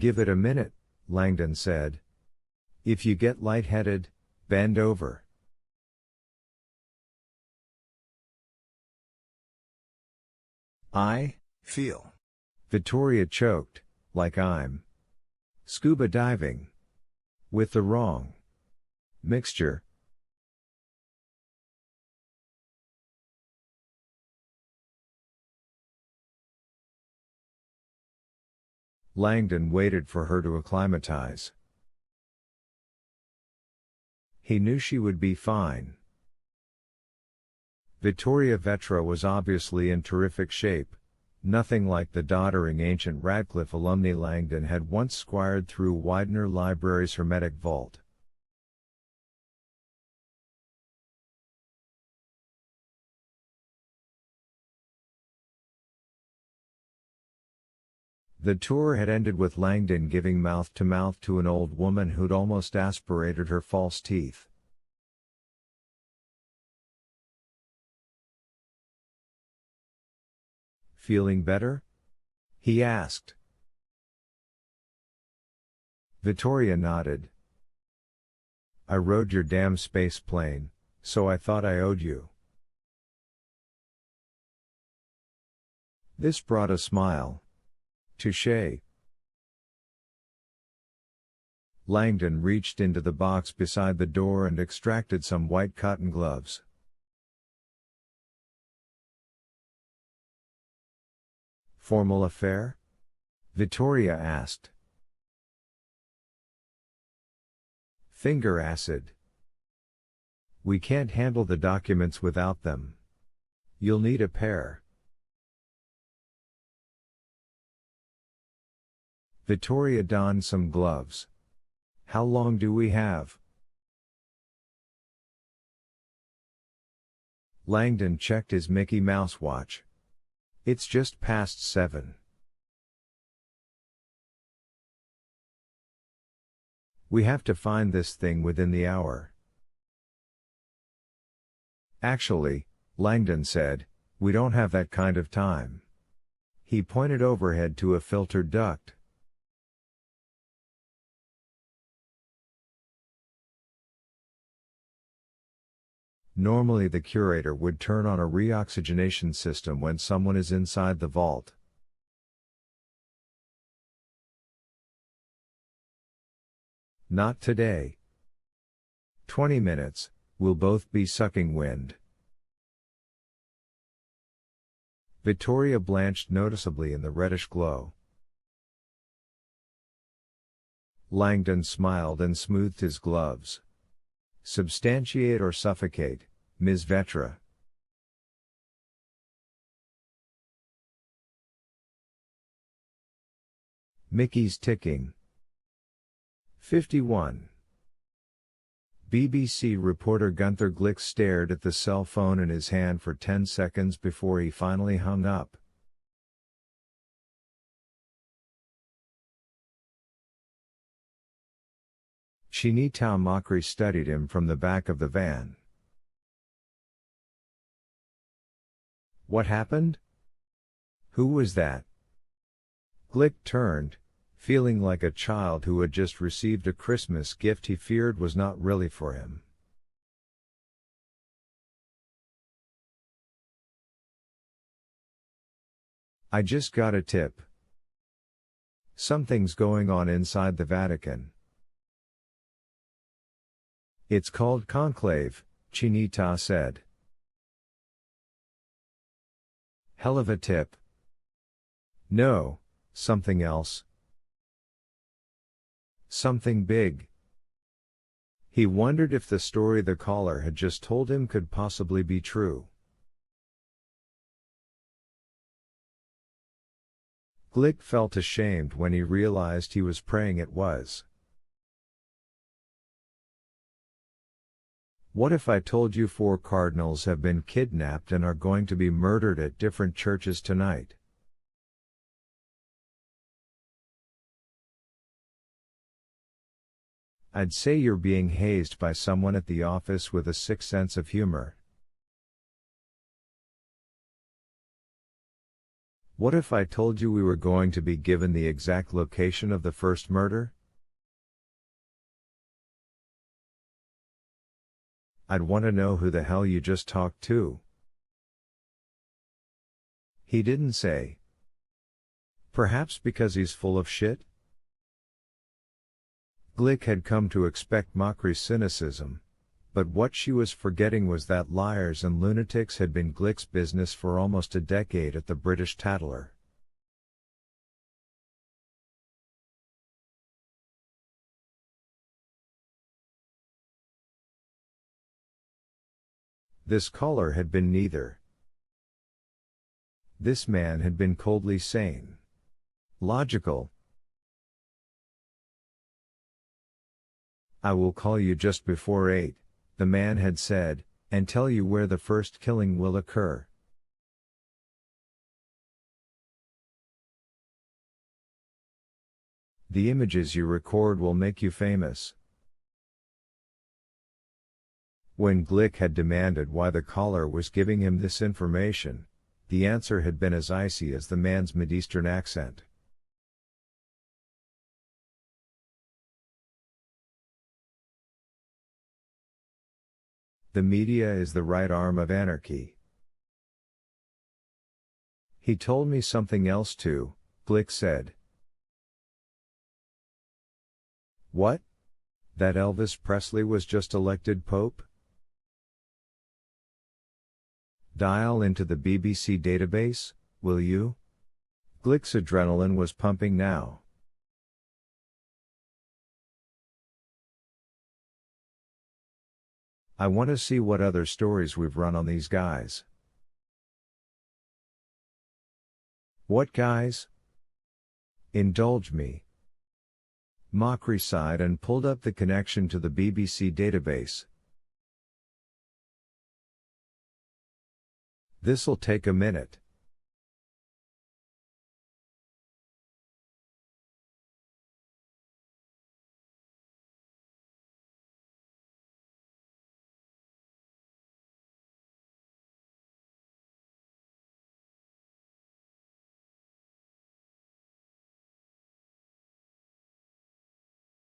Give it a minute, Langdon said. If you get lightheaded, bend over. I feel. Vittoria choked, like I'm scuba diving. With the wrong mixture. Langdon waited for her to acclimatize. He knew she would be fine. Vittoria Vetra was obviously in terrific shape, nothing like the doddering ancient Radcliffe alumni Langdon had once squired through Widener Library's hermetic vault. The tour had ended with Langdon giving mouth-to-mouth to an old woman who'd almost aspirated her false teeth. Feeling better? He asked. Vittoria nodded. I rode your damn space plane, so I thought I owed you. This brought a smile. Touché. Langdon reached into the box beside the door and extracted some white cotton gloves. Formal affair? Vittoria asked. Finger acid. We can't handle the documents without them. You'll need a pair. Vittoria donned some gloves. How long do we have? Langdon checked his Mickey Mouse watch. It's just past 7. We have to find this thing within the hour. Actually, Langdon said, we don't have that kind of time. He pointed overhead to a filtered duct. Normally the curator would turn on a reoxygenation system when someone is inside the vault. Not today. 20 minutes, we'll both be sucking wind. Vittoria blanched noticeably in the reddish glow. Langdon smiled and smoothed his gloves. Substantiate or suffocate, Ms. Vetra. Mickey's ticking. 51. BBC reporter Gunther Glick stared at the cell phone in his hand for 10 seconds before he finally hung up. Chinita Macri studied him from the back of the van. What happened? Who was that? Glick turned, feeling like a child who had just received a Christmas gift he feared was not really for him. I just got a tip. Something's going on inside the Vatican. It's called conclave, Chinita said. Hell of a tip. No, something else. Something big. He wondered if the story the caller had just told him could possibly be true. Glick felt ashamed when he realized he was praying it was. What if I told you 4 cardinals have been kidnapped and are going to be murdered at different churches tonight? I'd say you're being hazed by someone at the office with a sick sense of humor. What if I told you we were going to be given the exact location of the first murder? I'd want to know who the hell you just talked to. He didn't say. Perhaps because he's full of shit? Glick had come to expect Mockry's cynicism, but what she was forgetting was that liars and lunatics had been Glick's business for almost a decade at the British Tatler. This caller had been neither. This man had been coldly sane. Logical. I will call you just before 8, the man had said, and tell you where the first killing will occur. The images you record will make you famous. When Glick had demanded why the caller was giving him this information, the answer had been as icy as the man's Mideastern accent. The media is the right arm of anarchy. He told me something else too, Glick said. What? That Elvis Presley was just elected Pope? Dial into the BBC database, will you? Glick's adrenaline was pumping now. I want to see what other stories we've run on these guys. What guys? Indulge me. Mockry sighed and pulled up the connection to the BBC database. This'll take a minute.